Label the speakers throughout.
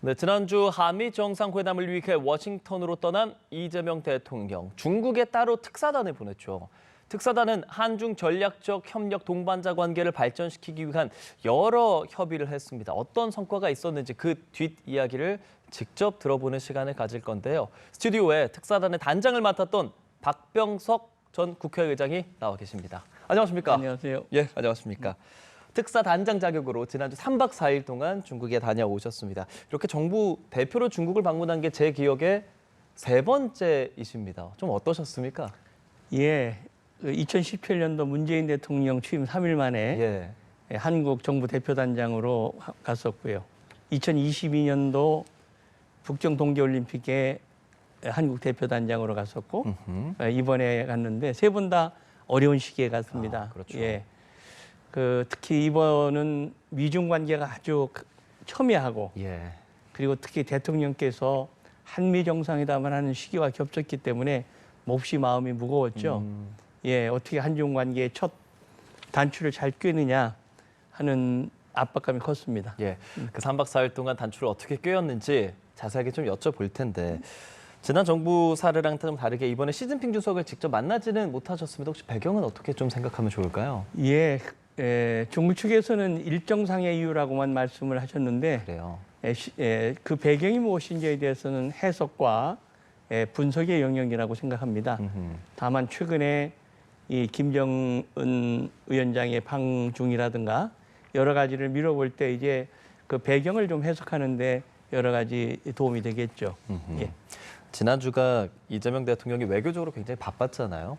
Speaker 1: 네, 지난주 한미 정상회담을 위해 워싱턴으로 떠난 이재명 대통령. 중국에 따로 특사단을 보냈죠. 특사단은 한중 전략적 협력 동반자 관계를 발전시키기 위한 여러 협의를 했습니다. 어떤 성과가 있었는지 그 뒷이야기를 직접 들어보는 시간을 가질 건데요. 스튜디오에 특사단의 단장을 맡았던 박병석 전 국회의장이 나와 계십니다. 안녕하십니까?
Speaker 2: 안녕하세요.
Speaker 1: 예, 안녕하십니까? 특사 단장 자격으로 지난주 3박 4일 동안 중국에 다녀오셨습니다. 이렇게 정부 대표로 중국을 방문한 게 제 기억에 세 번째이십니다. 좀 어떠셨습니까?
Speaker 2: 예, 2017년도 문재인 대통령 취임 3일 만에 한국 정부 대표단장으로 갔었고요. 2022년도 북경 동계올림픽에 한국 대표단장으로 갔었고 이번에 갔는데 세 번 다 어려운 시기에 갔습니다.
Speaker 1: 그렇죠.
Speaker 2: 예. 특히 이번은 미중 관계가 아주 첨예하고 그리고 특히 대통령께서 한미 정상회담을 하는 시기와 겹쳤기 때문에 몹시 마음이 무거웠죠. 예, 어떻게 한중 관계의 첫 단추를 잘 꿰느냐 하는 압박감이 컸습니다.
Speaker 1: 예, 그 3박 4일 동안 단추를 어떻게 꿰었는지 자세하게 좀 여쭤볼 텐데 지난 정부 사례랑 좀 다르게 이번에 시진핑 주석을 직접 만나지는 못하셨습니다. 혹시 배경은 어떻게 좀 생각하면 좋을까요?
Speaker 2: 예, 중국 측에서는 일정상의 이유라고만 말씀을 하셨는데
Speaker 1: 그래요.
Speaker 2: 그 배경이 무엇인지에 대해서는 해석과 분석의 영역이라고 생각합니다. 다만 최근에 이 김정은 위원장의 방중이라든가 여러 가지를 미뤄볼 때 이제 그 배경을 좀 해석하는데 여러 가지 도움이 되겠죠. 예.
Speaker 1: 지난주가 이재명 대통령이 외교적으로 굉장히 바빴잖아요.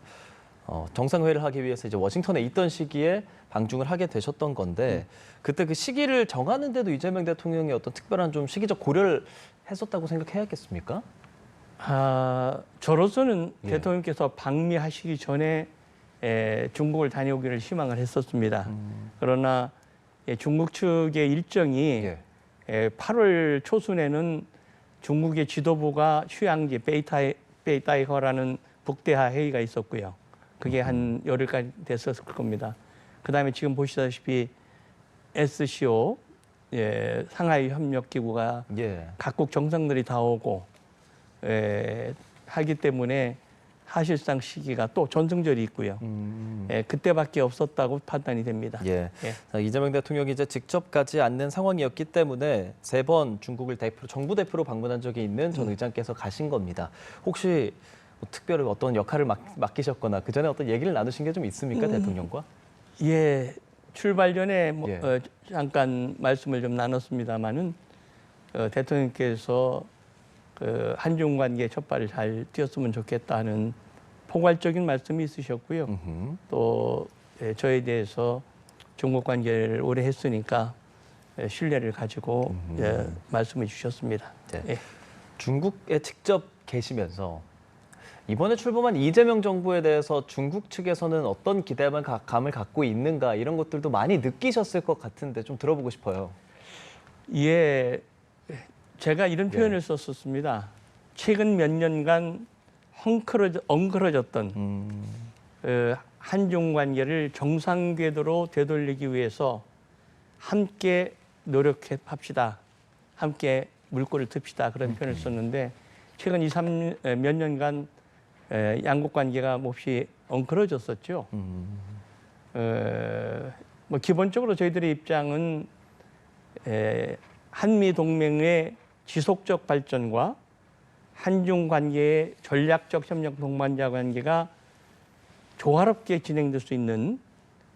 Speaker 1: 정상회의를 하기 위해서 이제 워싱턴에 있던 시기에 방중을 하게 되셨던 건데 그때 그 시기를 정하는데도 이재명 대통령이 어떤 특별한 좀 시기적 고려를 했었다고 생각해야겠습니까?
Speaker 2: 저로서는 대통령께서 방미하시기 전에 중국을 다녀오기를 희망을 했었습니다. 그러나 중국 측의 일정이 8월 초순에는 중국의 지도부가 휴양지 베이타이허라는 북대하 회의가 있었고요. 그게 한 열흘까지 됐었을 겁니다. 그다음에 지금 보시다시피 SCO 상하이 협력기구가 각국 정상들이 다 오고 하기 때문에 사실상 시기가 또 전승절이 있고요. 그때밖에 없었다고 판단이 됩니다.
Speaker 1: 자, 이재명 대통령이 이제 직접 가지 않는 상황이었기 때문에 세 번 중국을 정부 대표로 방문한 적이 있는 전 의장께서 가신 겁니다. 혹시 뭐 특별히 어떤 역할을 맡기셨거나 그 전에 어떤 얘기를 나누신 게 좀 있습니까, 대통령과?
Speaker 2: 예, 출발 전에 잠깐 말씀을 좀 나눴습니다만은 대통령께서 한중 관계 첫 발을 잘 뛰었으면 좋겠다는 포괄적인 말씀이 있으셨고요. 또 저에 대해서 중국 관계를 오래 했으니까 신뢰를 가지고 말씀해 주셨습니다.
Speaker 1: 중국에 직접 계시면서 이번에 출범한 이재명 정부에 대해서 중국 측에서는 어떤 기대감을 갖고 있는가 이런 것들도 많이 느끼셨을 것 같은데 좀 들어보고 싶어요.
Speaker 2: 예, 제가 이런 표현을 썼었습니다. 최근 몇 년간 엉클어졌던 한중 관계를 정상 궤도로 되돌리기 위해서 함께 노력합시다. 함께 물꼬를 틉시다. 그런 표현을 썼는데 최근 몇 년간 양국 관계가 몹시 엉클어졌었죠. 뭐 기본적으로 저희들의 입장은 한미 동맹의 지속적 발전과 한중 관계의 전략적 협력 동반자 관계가 조화롭게 진행될 수 있는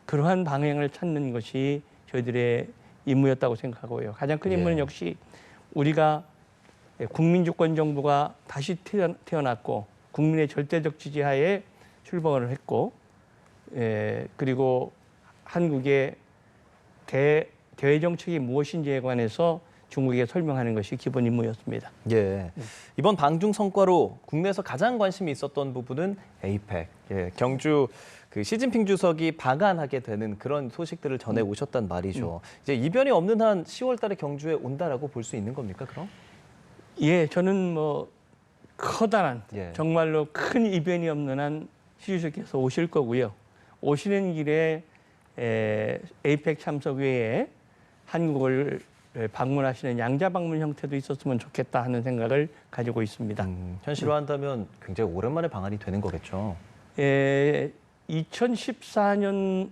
Speaker 2: 그러한 방향을 찾는 것이 저희들의 임무였다고 생각하고요. 가장 큰 임무는 역시 우리가 국민주권 정부가 다시 태어났고 국민의 절대적 지지하에 출범을 했고 그리고 한국의 대외 정책이 무엇인지에 관해서 중국에 설명하는 것이 기본 임무였습니다.
Speaker 1: 이번 방중 성과로 국내에서 가장 관심이 있었던 부분은 에이펙. 경주 시진핑 주석이 방한하게 되는 그런 소식들을 전해 오셨단 말이죠. 이제 이변이 없는 한 10월달에 경주에 온다라고 볼 수 있는 겁니까, 그럼?
Speaker 2: 예, 저는 뭐 커다란 정말로 큰 이변이 없는 한 시 주석께서 오실 거고요. 오시는 길에 에이펙 참석 외에 한국을 방문하시는 양자 방문 형태도 있었으면 좋겠다 하는 생각을 가지고 있습니다.
Speaker 1: 현실화한다면 굉장히 오랜만에 방한이 되는 거겠죠.
Speaker 2: 2014년도에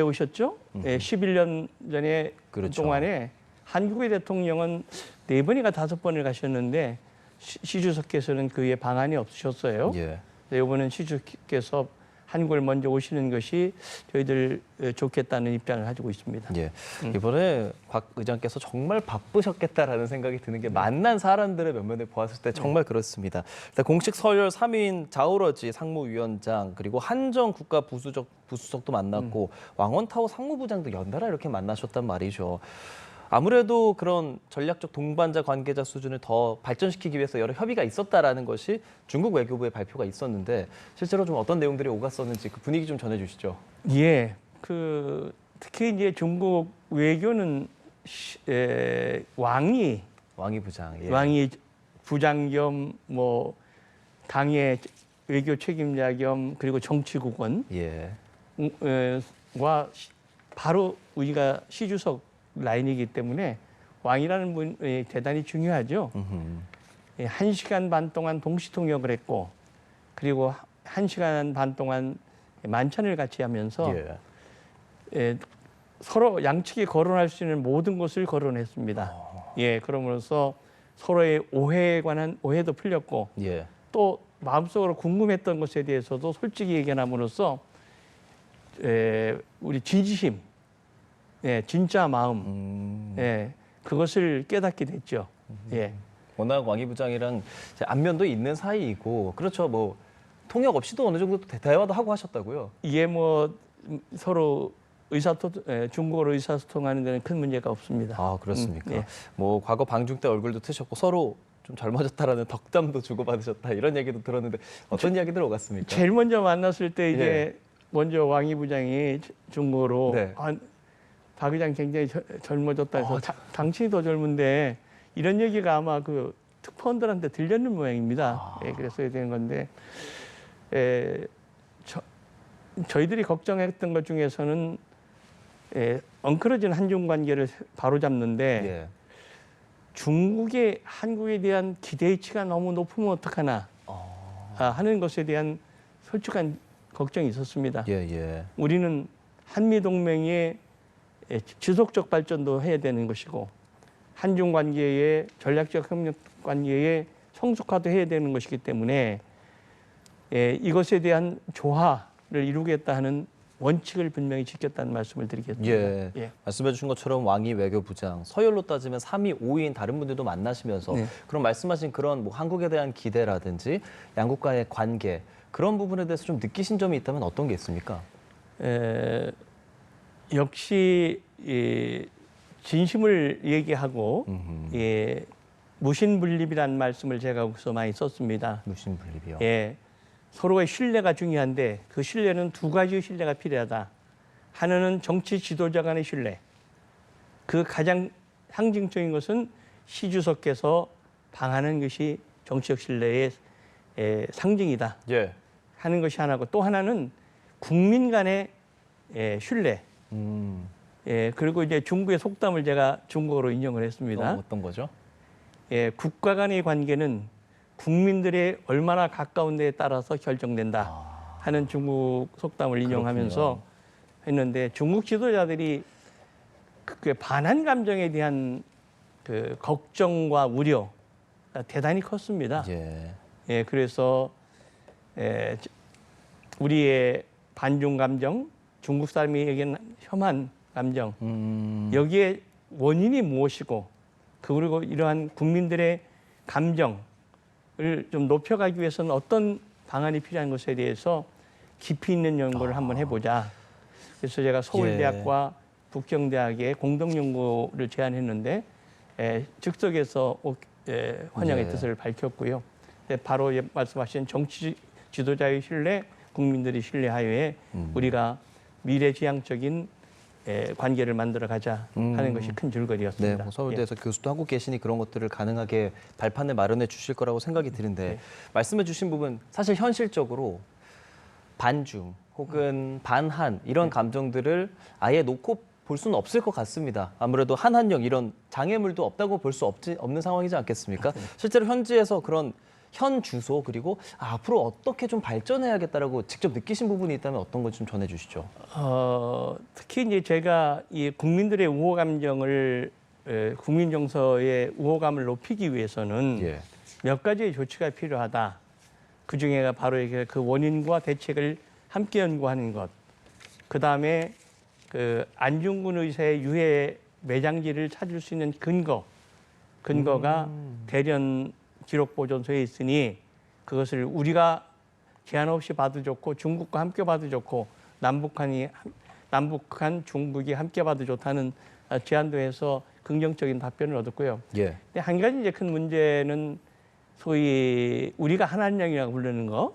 Speaker 2: 오셨죠? 11년 전에
Speaker 1: 그렇죠.
Speaker 2: 동안에 한국의 대통령은 4번인가 5번을 가셨는데 시 주석께서는 그 위에 방한이 없으셨어요.
Speaker 1: 예.
Speaker 2: 이번엔 시 주석께서 한국을 먼저 오시는 것이 저희들 좋겠다는 입장을 가지고 있습니다.
Speaker 1: 예. 이번에 곽 의장께서 정말 바쁘셨겠다라는 생각이 드는 게 만난 사람들의 면면을 보았을 때 정말 그렇습니다. 일단 공식 서열 3위인 자오러지 상무위원장 그리고 한정 국가 부수석도 만났고 왕원타오 상무부장도 연달아 이렇게 만나셨단 말이죠. 아무래도 그런 전략적 동반자 관계자 수준을 더 발전시키기 위해서 여러 협의가 있었다라는 것이 중국 외교부의 발표가 있었는데 실제로 좀 어떤 내용들이 오갔었는지 그 분위기 좀 전해주시죠.
Speaker 2: 예, 특히 이제 중국 외교는 왕이
Speaker 1: 부장, 예.
Speaker 2: 왕이 부장 겸 뭐 당의 외교 책임자 겸 그리고 정치국원
Speaker 1: 예.
Speaker 2: 와 바로 우리가 시주석 라인이기 때문에 왕이라는 분이 대단히 중요하죠. 1시간 반 동안 동시 통역을 했고 그리고 1시간 반 동안 만찬을 같이 하면서 서로 양측이 거론할 수 있는 모든 것을 거론했습니다. 예, 그러면서 서로의 오해에 관한 오해도 풀렸고 또 마음속으로 궁금했던 것에 대해서도 솔직히 얘기함으로써 우리 진심, 진짜 마음, 그것을 깨닫게 됐죠. 예.
Speaker 1: 워낙 왕이 부장이랑 이제 안면도 있는 사이이고 그렇죠. 뭐 통역 없이도 어느 정도 대화도 하고 하셨다고요.
Speaker 2: 이게 뭐 서로 중국어로 의사소통하는 데는 큰 문제가 없습니다.
Speaker 1: 아, 그렇습니까?
Speaker 2: 예.
Speaker 1: 뭐 과거 방중 때 얼굴도 트셨고 서로 좀 젊어졌다라는 덕담도 주고받으셨다 이런 얘기도 들었는데 어떤 이야기들 오갔습니까?
Speaker 2: 제일 먼저 만났을 때 이제 먼저 왕이 부장이 중국어로 박 의장 굉장히 젊어졌다 해서 당신이 더 젊은데 이런 얘기가 아마 그 특파원들한테 들렸는 모양입니다. 그래서 되는 건데 저희들이 걱정했던 것 중에서는 엉클어진 한중 관계를 바로잡는데 중국의 한국에 대한 기대치가 너무 높으면 어떡하나 하는 것에 대한 솔직한 걱정이 있었습니다. 우리는 한미동맹의 지속적 발전도 해야 되는 것이고 한중 관계의 전략적 협력 관계의 성숙화도 해야 되는 것이기 때문에 이것에 대한 조화를 이루겠다 하는 원칙을 분명히 지켰다는 말씀을 드리겠습니다.
Speaker 1: 말씀해 주신 것처럼 왕이 외교부장, 서열로 따지면 3위, 5위인 다른 분들도 만나시면서 그런 말씀하신 그런 뭐 한국에 대한 기대라든지 양국 간의 관계 그런 부분에 대해서 좀 느끼신 점이 있다면 어떤 게 있습니까?
Speaker 2: 역시 진심을 얘기하고 무신분립이라는 말씀을 제가 거기서 많이 썼습니다.
Speaker 1: 무신분립이요?
Speaker 2: 서로의 신뢰가 중요한데 그 신뢰는 두 가지의 신뢰가 필요하다. 하나는 정치 지도자 간의 신뢰. 그 가장 상징적인 것은 시 주석께서 방하는 것이 정치적 신뢰의 상징이다. 하는 것이 하나고 또 하나는 국민 간의 신뢰. 그리고 이제 중국의 속담을 제가 중국어로 인용을 했습니다.
Speaker 1: 어떤 거죠?
Speaker 2: 국가 간의 관계는 국민들의 얼마나 가까운 데에 따라서 결정된다 하는 중국 속담을 인용하면서 했는데 중국 지도자들이 그 반한 감정에 대한 그 걱정과 우려가 대단히 컸습니다. 그래서 우리의 반중 감정, 중국 사람에게는 혐한 감정, 여기에 원인이 무엇이고 그리고 이러한 국민들의 감정을 좀 높여가기 위해서는 어떤 방안이 필요한 것에 대해서 깊이 있는 연구를 한번 해보자. 그래서 제가 서울대학과 북경대학에 공동연구를 제안했는데 즉석에서 환영의 뜻을 밝혔고요. 바로 말씀하신 정치 지도자의 신뢰, 국민들의 신뢰하에 우리가 미래지향적인 관계를 만들어가자 하는 것이 큰 줄거리였습니다.
Speaker 1: 뭐 서울대에서 교수도 하고 계시니 그런 것들을 가능하게 발판을 마련해 주실 거라고 생각이 드는데 말씀해 주신 부분 사실 현실적으로 반중 혹은 반한 이런 감정들을 아예 놓고 볼 수는 없을 것 같습니다. 아무래도 한한령 이런 장애물도 없다고 볼 수 없는 상황이지 않겠습니까? 실제로 현지에서 그런 현 주소 그리고 앞으로 어떻게 좀 발전해야겠다라고 직접 느끼신 부분이 있다면 어떤 것 좀 전해주시죠.
Speaker 2: 특히 이제 제가 이 국민들의 우호 감정을 국민 정서의 우호감을 높이기 위해서는
Speaker 1: 예.
Speaker 2: 몇 가지의 조치가 필요하다. 그 중에가 바로 이게 그 원인과 대책을 함께 연구하는 것. 그 다음에 그 안중근 의사의 유해 매장지를 찾을 수 있는 근거가 대련 기록 보존소에 있으니 그것을 우리가 제한 없이 봐도 좋고 중국과 함께 봐도 좋고 남북한 중국이 함께 봐도 좋다는 제안도 해서 긍정적인 답변을 얻었고요.
Speaker 1: 예.
Speaker 2: 근데 한 가지 이제 큰 문제는 소위 우리가 한한령이라고 부르는 거,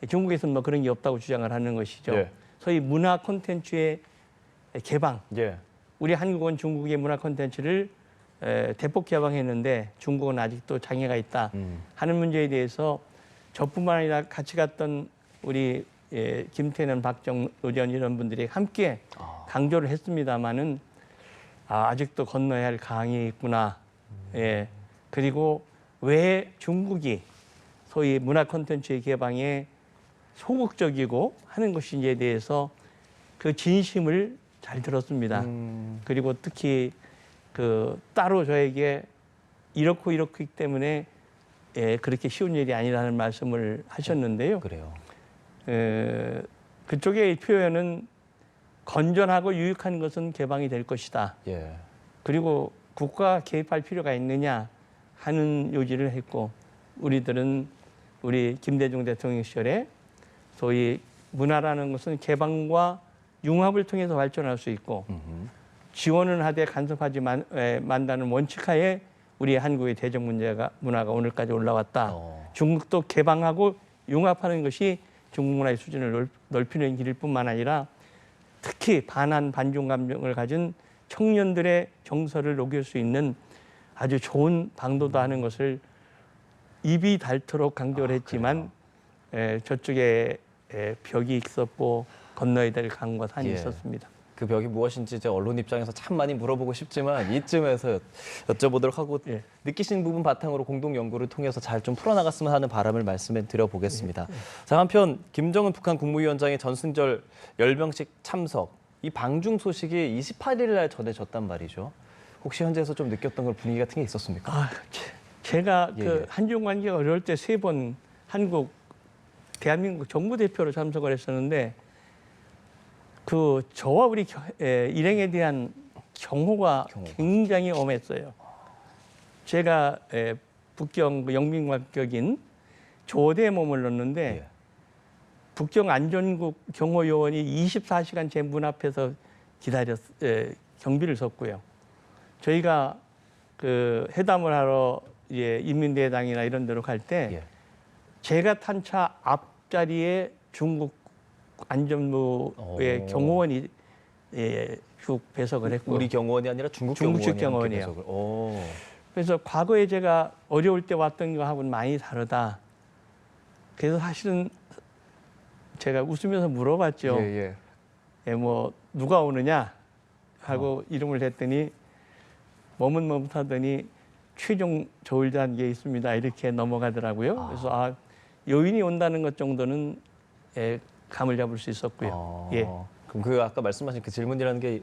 Speaker 2: 중국에서는 뭐 그런 게 없다고 주장을 하는 것이죠.
Speaker 1: 예.
Speaker 2: 소위 문화 콘텐츠의 개방.
Speaker 1: 예.
Speaker 2: 우리 한국은 중국의 문화 콘텐츠를 대폭 개방했는데 중국은 아직도 장애가 있다 하는 문제에 대해서 저뿐만 아니라 같이 갔던 우리 김태년, 박정, 노전 이런 분들이 함께 강조를 했습니다마는 아직도 건너야 할 강이 있구나. 예. 그리고 왜 중국이 소위 문화 콘텐츠의 개방에 소극적이고 하는 것인지에 대해서 그 진심을 잘 들었습니다. 그리고 특히 그 따로 저에게 이렇고 이렇기 때문에 그렇게 쉬운 일이 아니라는 말씀을 하셨는데요.
Speaker 1: 그래요.
Speaker 2: 그쪽의 표현은 건전하고 유익한 것은 개방이 될 것이다.
Speaker 1: 예.
Speaker 2: 그리고 국가가 개입할 필요가 있느냐 하는 요지를 했고 우리들은 우리 김대중 대통령 시절에 소위 문화라는 것은 개방과 융합을 통해서 발전할 수 있고 지원은 하되 간섭하지 만다는 원칙하에 우리 한국의 대중 문화가 오늘까지 올라왔다. 중국도 개방하고 융합하는 것이 중국 문화의 수준을 넓히는 길일 뿐만 아니라 특히 반한 반중 감정을 가진 청년들의 정서를 녹일 수 있는 아주 좋은 방도다 하는 것을 입이 닳도록 강조를 했지만 저쪽에 벽이 있었고 건너야 될 강과 산이 있었습니다.
Speaker 1: 그 벽이 무엇인지 이제 언론 입장에서 참 많이 물어보고 싶지만 이쯤에서 여쭤보도록 하고 느끼신 부분 바탕으로 공동 연구를 통해서 잘 좀 풀어나갔으면 하는 바람을 말씀해 드려보겠습니다. 자, 한편 김정은 북한 국무위원장의 전승절 열병식 참석, 이 방중 소식이 28일 날 전해졌단 말이죠. 혹시 현지에서 좀 느꼈던 그 분위기 같은 게 있었습니까?
Speaker 2: 제가 그 한중 관계가 어려울 때 3번 대한민국 정부 대표로 참석을 했었는데 그 저와 우리 일행에 대한 경호가 굉장히 엄했어요. 제가 북경 영민관격인 조대에 머물렀는데 북경 안전국 경호요원이 24시간 제 문 앞에서 경비를 섰고요. 저희가 그 회담을 하러 인민대회당이나 이런 데로 갈 때 제가 탄 차 앞자리에 중국 안전부의 경호원이 쭉 배석을 했고
Speaker 1: 우리 경호원이 아니라 중국
Speaker 2: 경호원이요. 그래서 과거에 제가 어려울 때 왔던 거하고는 많이 다르다. 그래서 사실은 제가 웃으면서 물어봤죠. 뭐 누가 오느냐 하고 이름을 댔더니 머뭇머뭇하더니 최종 조율 단계에 있습니다. 이렇게 넘어가더라고요. 그래서 요인이 온다는 것 정도는 감을 잡을 수 있었고요.
Speaker 1: 그럼 그 아까 말씀하신 그 질문이라는 게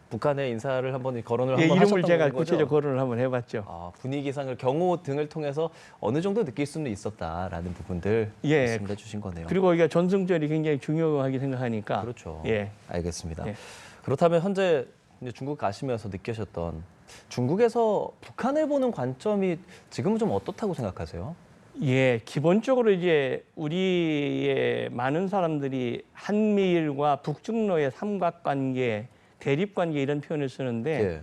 Speaker 1: 북한의 인사를 한번 거론을 한번
Speaker 2: 이름을
Speaker 1: 하셨던
Speaker 2: 제가
Speaker 1: 거죠?
Speaker 2: 구체적 거론을 한번 해봤죠.
Speaker 1: 분위기상을 경호 등을 통해서 어느 정도 느낄 수는 있었다라는 부분들 말씀해 주신 거네요.
Speaker 2: 그리고 이게 전승절이 굉장히 중요하게 생각하니까.
Speaker 1: 그렇죠. 알겠습니다.
Speaker 2: 예.
Speaker 1: 그렇다면 현재 이제 중국 가시면서 느끼셨던 중국에서 북한을 보는 관점이 지금은 좀 어떻다고 생각하세요?
Speaker 2: 기본적으로 이제 우리의 많은 사람들이 한미일과 북중로의 삼각관계, 대립관계 이런 표현을 쓰는데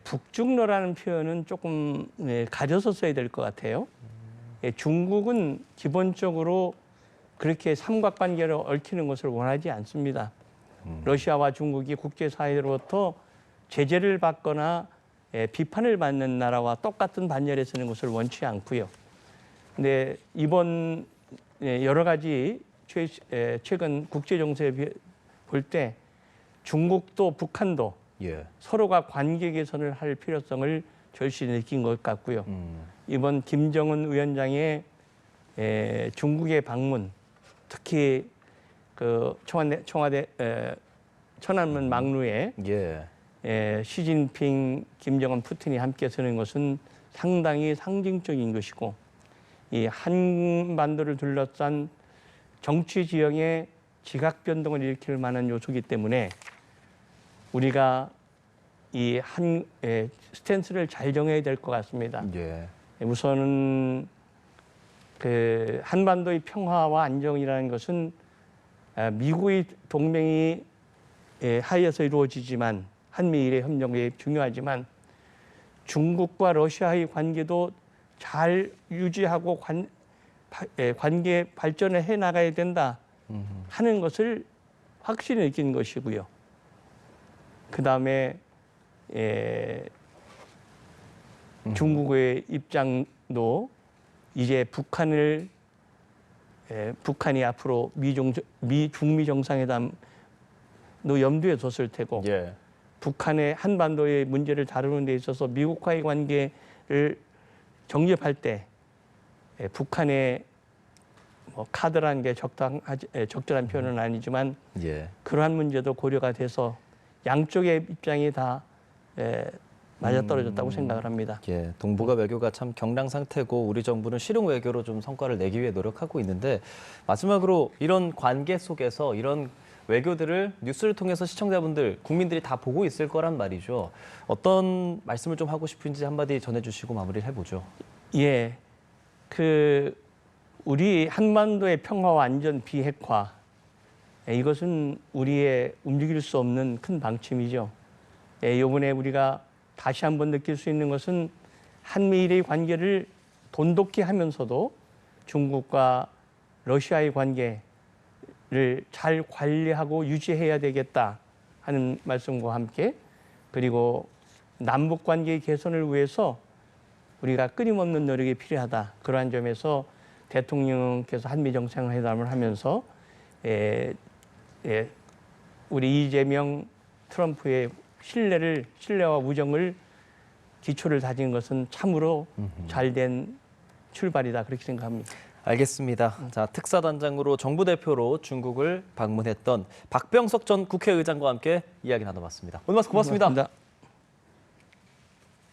Speaker 2: 북중로라는 표현은 조금 가려서 써야 될 것 같아요. 중국은 기본적으로 그렇게 삼각관계를 얽히는 것을 원하지 않습니다. 러시아와 중국이 국제사회로부터 제재를 받거나 비판을 받는 나라와 똑같은 반열에 서는 것을 원치 않고요. 근데 이번 여러 가지 최근 국제 정세에 볼 때 중국도 북한도
Speaker 1: 예.
Speaker 2: 서로가 관계 개선을 할 필요성을 절실히 느낀 것 같고요. 이번 김정은 위원장의 중국의 방문, 특히 그 청와대 천안문 막루에 시진핑, 김정은, 푸틴이 함께 서는 것은 상당히 상징적인 것이고, 이 한반도를 둘러싼 정치 지형의 지각 변동을 일으킬 만한 요소이기 때문에 우리가 이 스탠스를 잘 정해야 될 것 같습니다. 우선은 그 한반도의 평화와 안정이라는 것은 미국의 동맹이 하에서 이루어지지만, 한미일의 협력이 중요하지만 중국과 러시아의 관계도 잘 유지하고 관계 발전을 해 나가야 된다 하는 것을 확실히 느낀 것이고요. 그 다음에 중국의 입장도 이제 북한이 앞으로 중미 정상회담도 염두에 뒀을 테고, 북한의 한반도의 문제를 다루는 데 있어서 미국과의 관계를 정립할 때 북한의 카드라는 게 적절한 표현은 아니지만 그러한 문제도 고려가 돼서 양쪽의 입장이 다 맞아떨어졌다고 생각을 합니다.
Speaker 1: 동북아 외교가 참 경랑 상태고 우리 정부는 실용 외교로 좀 성과를 내기 위해 노력하고 있는데, 마지막으로 이런 관계 속에서 이런 외교들을 뉴스를 통해서 시청자분들, 국민들이 다 보고 있을 거란 말이죠. 어떤 말씀을 좀 하고 싶은지 한마디 전해주시고 마무리를 해보죠.
Speaker 2: 우리 한반도의 평화와 안전, 비핵화, 이것은 우리의 움직일 수 없는 큰 방침이죠. 이번에 우리가 다시 한번 느낄 수 있는 것은 한미일의 관계를 돈독히 하면서도 중국과 러시아의 관계를 잘 관리하고 유지해야 되겠다 하는 말씀과 함께, 그리고 남북 관계 개선을 위해서 우리가 끊임없는 노력이 필요하다. 그러한 점에서 대통령께서 한미 정상회담을 하면서 우리 이재명, 트럼프의 신뢰와 우정을 기초를 다진 것은 참으로 잘된 출발이다, 그렇게 생각합니다.
Speaker 1: 알겠습니다. 자, 특사단장으로 정부 대표로 중국을 방문했던 박병석 전 국회의장과 함께 이야기 나눠봤습니다. 오늘 말씀 고맙습니다.
Speaker 2: 고맙습니다.